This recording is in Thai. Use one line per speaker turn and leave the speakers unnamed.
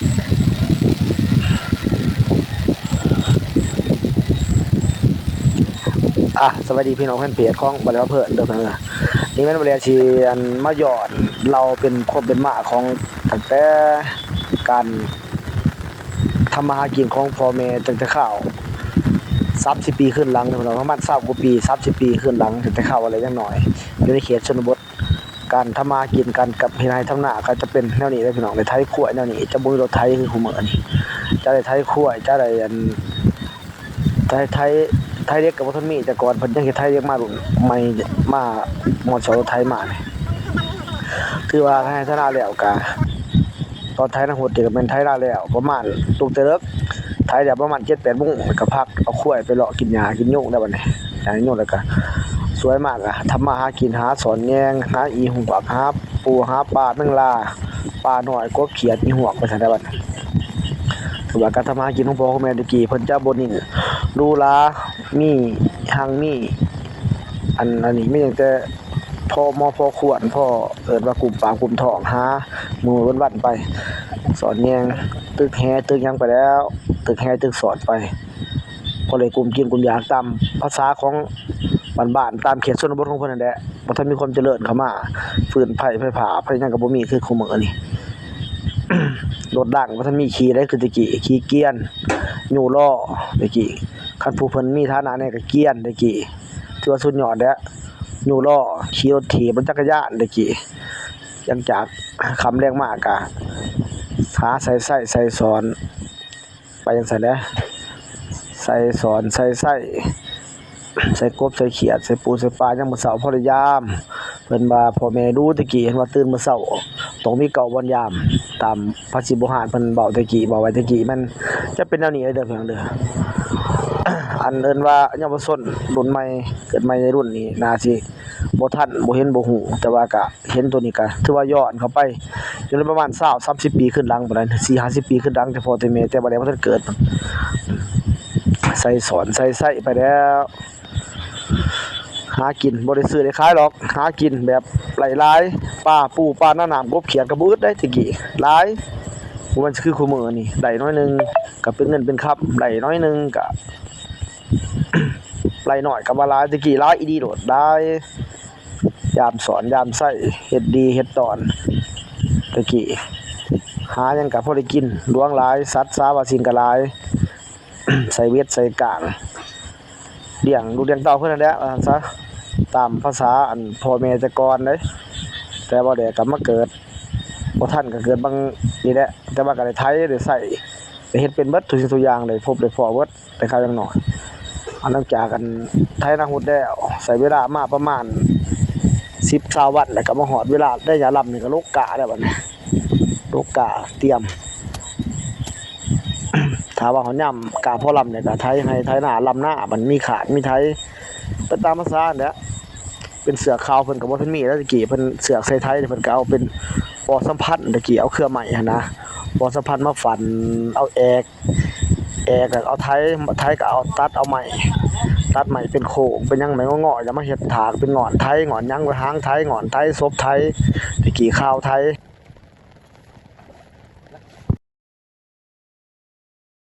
สวัสดีพี่น้องเพื่อนเพจของบริวารเพื่อนเด้อเพื่อนนี่แม่นบริวารชีอันมาหยอดเราเป็นคนเป็นมาของตั้งแต่การทำมาหากินของพ่อแม่ตั้งแต่ข้าว30 ปีขึ้นหลังเนาะประมาณ20 กว่าปี30 ปีขึ้นหลังตั้งแต่ข้าวอะไรอย่างน้อยอยู่ในเขตชนบทการทำมาหากินกันกับเฮ็ดไร่ทำนาก็จะเป็นแนวนี้เด้อพี่น้องได้ไถขั้วแนวนี้จะบ่มีรถไถคือคุมื้อนี้จะได้ไถขั้วจะได้อันไถเด็กกับบ่ทันมีแต่ก่อนเพิ่นยังเฮ็ดไถเด็กมารุ่นใหม่มามอดสอรถไถมานี่ถือว่าไถนาแล้วก็ตอนไถนาโหดนี่ก็แม่นไถนาแล้วประมาณตกแต่เลิกไถได้ประมาณ 7-8 โมงก็พักเอาควายไปเลาะกินหญ้ากินยุงได้บัดนี้หายุงแล้วก็สวยมากอะทำมาหากินหาสอนแยงหาอีหุ่งกวักหาปูหาปลาแมงลาปลาน้อยกบเขียดอีหวกไปซั่นได้บัดถือว่าการทำมาหากินของพ่อของแม่ตะกี้เพิ่นจะบ่นิ่งดูหรามีหังมีอันนี้มีตั้งแต่พอเหมาะพอควรพอเอิ้นว่ากลุ่มปากกลุ่มท้องหามื้อวันๆไปสอนแยงตึกแหตึกหยังไปแล้วตึกแหตึกสอดไปก็เลยกลุ่มกินกลุ่มอยากตามภาษาของบ้านๆตามเขตชนบทของเพิ่นนั่นแหละบ่ทันมีความเจริญเข้ามาฟืนไผผาไผหยังก็บ่มีคือคุมื้อนี้ รถดังบ่ทันมีขี่ได้คือแตะกี้ขี่เกวียนยู่ล้อแตะกี้คันผู้เพิ่นมีฐานะแหน่ก็เกวียนแตะกี้ถือว่าสุดยอดแล้วยู่ล้อขี่รถถีบรถจักรยานแตะกี้หลังจากค่ำแลงมาก็หาใส่ไส้ใส่สอนไปจังซั่นแหละใส่สอนใส่ไส้ใส่กบใส่เขียดใส่ปูใส่ปลายามมื้อเช้าพอได้ยามเพิ่นว่าพ่อแม่ดูแตะกี้เห็นว่าตื่นมื้อเช้าต้องมีเก้าวันยามตามภาษีโบราณเพิ่นเว้าแตะกี้เว้าไว้แตะกี้มันจะเป็นแนวนี้เด้อพี่น้องเด้อ อันเอิ้นว่าเยาวชนรุ่นใหม่เกิดใหม่ในรุ่นนี้น่าสิบ่ทันบ่เห็นบ่ฮู้แต่ว่าก็เห็นตัวนี้ก็ถือว่าย้อนเข้าไปอยู่ในประมาณ20-30 ปีขึ้นหลังบ่ได้40-50 ปีขึ้นหลังแต่พ่อแต่แม่แต่บ่ได้บ่ทันเกิดใส่สอนใส่ไส้ไปแล้วหากินบ่ได้ซื้อได้ขายหรอกหากินแบบหลายๆปลาปูปลาหน้าหนามกบเขียดก็บ่อึดได้ตะกี้หลายบ่มันคือคุมื้อนี้ได้น้อยนึงก็เป็นเงินเป็นคำได้น้อยนึงก็ไหลน้อยก็บ่หลายตะกี้หลายอีหลีโดดได้ยามสอนยามไส้เฮ็ดดีเฮ็ดตอนตะกี้หาหยังก็พอได้กินหลวงหลายสัตว์สาว่าสิ่งก็หลาย ใส่เวทใส่กลางเลี้ยงลูกเลี้ยงเต้าเพิ่นนั่นแหละว่าซั่นซะตามภาษาอันพ่อแม่แต่ก่อนเด้แต่บ่ได้กลับมาเกิดบ่ทันก็เกิดบางนี่แหละแต่ว่าก็ได้ไถได้ใช้ได้เฮ็ดเป็นเบิดทุกสิ่งทุกอย่างได้พบได้พ้อเบิดแต่ข้าวอย่างน้อยหลังจากกันไถนาฮุดแล้วใช้เวลามาประมาณ10-20 วันแล้วก็มาฮอดเวลาได้ยามรับนี่ก็ลกกะแล้วบัดนี้ลกกะเตรียม ถ้าว่าเขาย่ำกาพ่อลำเนี่ยก็ไถให้ไถหน้าลำหน้ามันมีขาดมีไถไปตามภาษาเนี่ยเป็นเสือขาวเพิ่นก็บ่ทันมีแล้วตะกี้เพิ่นเสือกใส่ไถเพิ่นก็เอาเป็นปอสัมพันธ์ตะกี้เอาเครือไม้หั่นนะปอสัมพันธ์มาฟันเอาแอกก็เอาไถก็เอาตัดเอาไม้ตัดไม้เป็นโค้งเป็นหยังไม้งอๆแล้วมาเฮ็ดถากเป็นงอนไถงอนหยังไว้หางไถงอนไถศพไถตะกี้ข้าวไถ